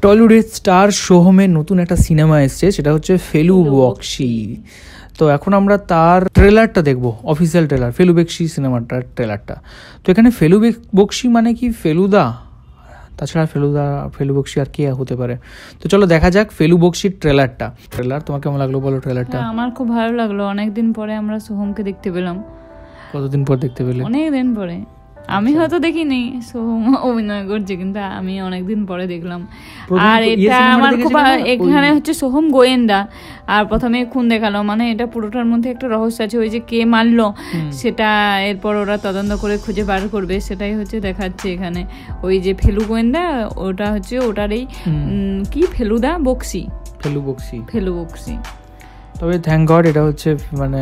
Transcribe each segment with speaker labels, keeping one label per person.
Speaker 1: টলিউডের star সোহমের নতুন একটা cinema এসছে, সেটা হচ্ছে ফেলু বক্সি। তো এখন আমরা তার ট্রেলারটা দেখবো, অফিসিয়াল ট্রেলার, ফেলু বক্সি সিনেমাটার ট্রেলারটা। তো এখানে ফেলু বক্সি মানে কি ফেলুদা, তাছাড়া ফেলু বক্সি আর কে হতে পারে। তো চলো দেখা যাক ফেলু বক্সির ট্রেলারটা। ট্রেলার তোমার কেমন লাগলো বলো? ট্রেলারটা
Speaker 2: আমার খুব ভালো লাগলো। অনেকদিন পরে আমরা সোহমকে দেখতে পেলাম।
Speaker 1: কতদিন পর দেখতে পেলে?
Speaker 2: অনেকদিন পরে। আমি হয়তো দেখিনি সোহম অভিনয় করছে, কিন্তু আমি অনেকদিন পরে দেখলাম। আর এটা আমার খুব, এখানে হচ্ছে সোহম গোয়েন্দা, আর প্রথমে খুন দেখালো, মানে এটা পুরোটার মধ্যে একটা রহস্য আছে। ওই যে কে মারলো সেটা এরপর ওরা তদন্ত করে খুঁজে বার করবে, সেটাই হচ্ছে দেখাচ্ছে এখানে। ওই যে ফেলু গোয়েন্দা, ওটা হচ্ছে ওটারই কি ফেলুদা বক্সি, ফেলু বক্সি।
Speaker 1: তবে থ্যাংক গড এটা হচ্ছে মানে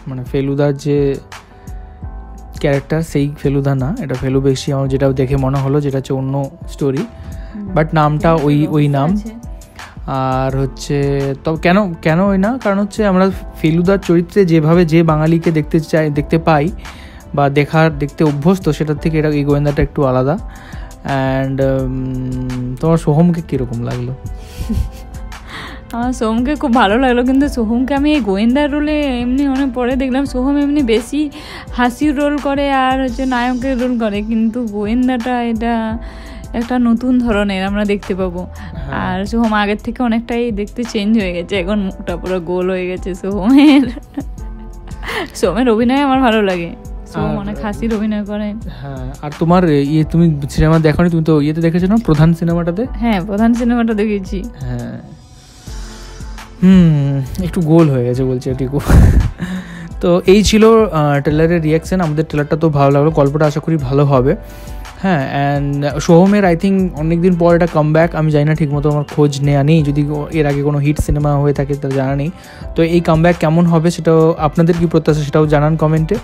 Speaker 1: মানে ফেলুদার যে ক্যারেক্টার সেই ফেলুদা না, এটা ফেলু বক্সি আমার যেটা দেখে মনে হলো, যেটা হচ্ছে অন্য স্টোরি, বাট নামটা ওই নাম। আর হচ্ছে তো কেন ওই না, কারণ হচ্ছে আমরা ফেলুদার চরিত্রে যেভাবে যে বাঙালিকে দেখতে পাই বা দেখতে অভ্যস্ত, সেটার থেকে এটা এই গোয়েন্দাটা একটু আলাদা। অ্যান্ড তোমার সোহমকে কীরকম লাগলো?
Speaker 2: আমার সোহমকে খুব ভালো লাগলো, কিন্তু সোহমকে আমি এই গোয়েন্দার রোলে এমনি অনেক পরে দেখলাম। সোহম এমনি বেশি হাসির রোল করে আর হচ্ছে নায়কের রোল করে, কিন্তু গোয়েন্দাটা এটা একটা নতুন ধরনের আমরা দেখতে পাবো। আর সোহম আগের থেকে অনেকটাই দেখতে চেঞ্জ হয়ে গেছে, এখন মুখটা পুরো গোল হয়ে গেছে সোহমের অভিনয় আমার ভালো লাগে। সোহম অনেক হাসির অভিনয় করে।
Speaker 1: হ্যাঁ, আর তোমার তুমি সিনেমা দেখোনি? তুমি তো ইয়েতে দেখেছো না, প্রধান সিনেমাটাতে?
Speaker 2: হ্যাঁ, প্রধান সিনেমাটা দেখেছি।
Speaker 1: হ্যাঁ, একটু গোল হয়ে গেছে বলছে একটু। তো এই ছিল ট্রেলারের রিয়াকশান। আমাদের ট্রেলারটা তো ভালো লাগলো, গল্পটা আশা করি ভালো হবে। হ্যাঁ, অ্যান্ড সোহমের আই থিঙ্ক অনেকদিন পর এটা কামব্যাক। আমি জানি না ঠিকমতো, আমার খোঁজ নেওয়া নেই, যদি এর আগে কোনো হিট সিনেমা হয়ে থাকে তার জানা নেই। তো এই কামব্যাক কেমন হবে সেটাও আপনাদের কি প্রত্যাশা সেটাও জানান কমেন্টে।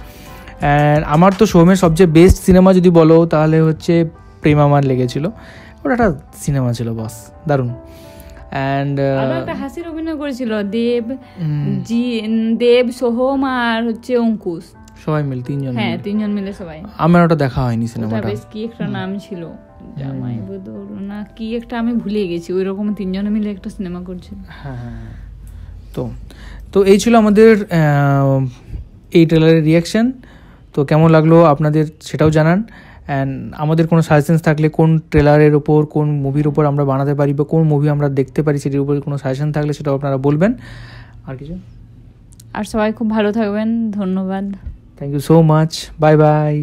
Speaker 1: অ্যান্ড আমার তো সোহমের সবচেয়ে বেস্ট সিনেমা যদি বলো তাহলে হচ্ছে প্রেম আমার লেগেছিল। ওটা একটা সিনেমা ছিল বস, দারুণ। অ্যান্ড
Speaker 2: একটা হাসির অভিনয় করেছিল দেব, সোহম আর হচ্ছে অঙ্কুশ, সবাই মিলে তিনজন মিলে সবাই।
Speaker 1: আমার ওটা দেখা হয়নি সিনেমাটা,
Speaker 2: বেশ কি একটা নাম ছিল, জামাই বদল না কি একটা, আমি ভুলে গেছি। ওই রকম তিনজনে মিলে একটা সিনেমা করছে।
Speaker 1: হ্যাঁ, তো এই ছিল আমাদের এই ট্রেলারের রিয়াকশান। তো কেমন লাগলো আপনাদের সেটাও জানান। অ্যান্ড আমাদের কোনো সাজেশনস থাকলে, কোন ট্রেলারের ওপর, কোন মুভির ওপর আমরা বানাতে পারি বা কোন মুভি আমরা দেখতে পারি, সেটির উপর কোনো সাজেশন থাকলে সেটাও আপনারা বলবেন। আর কিছু?
Speaker 2: আর সবাই খুব ভালো থাকবেন, ধন্যবাদ,
Speaker 1: thank you so much, bye by.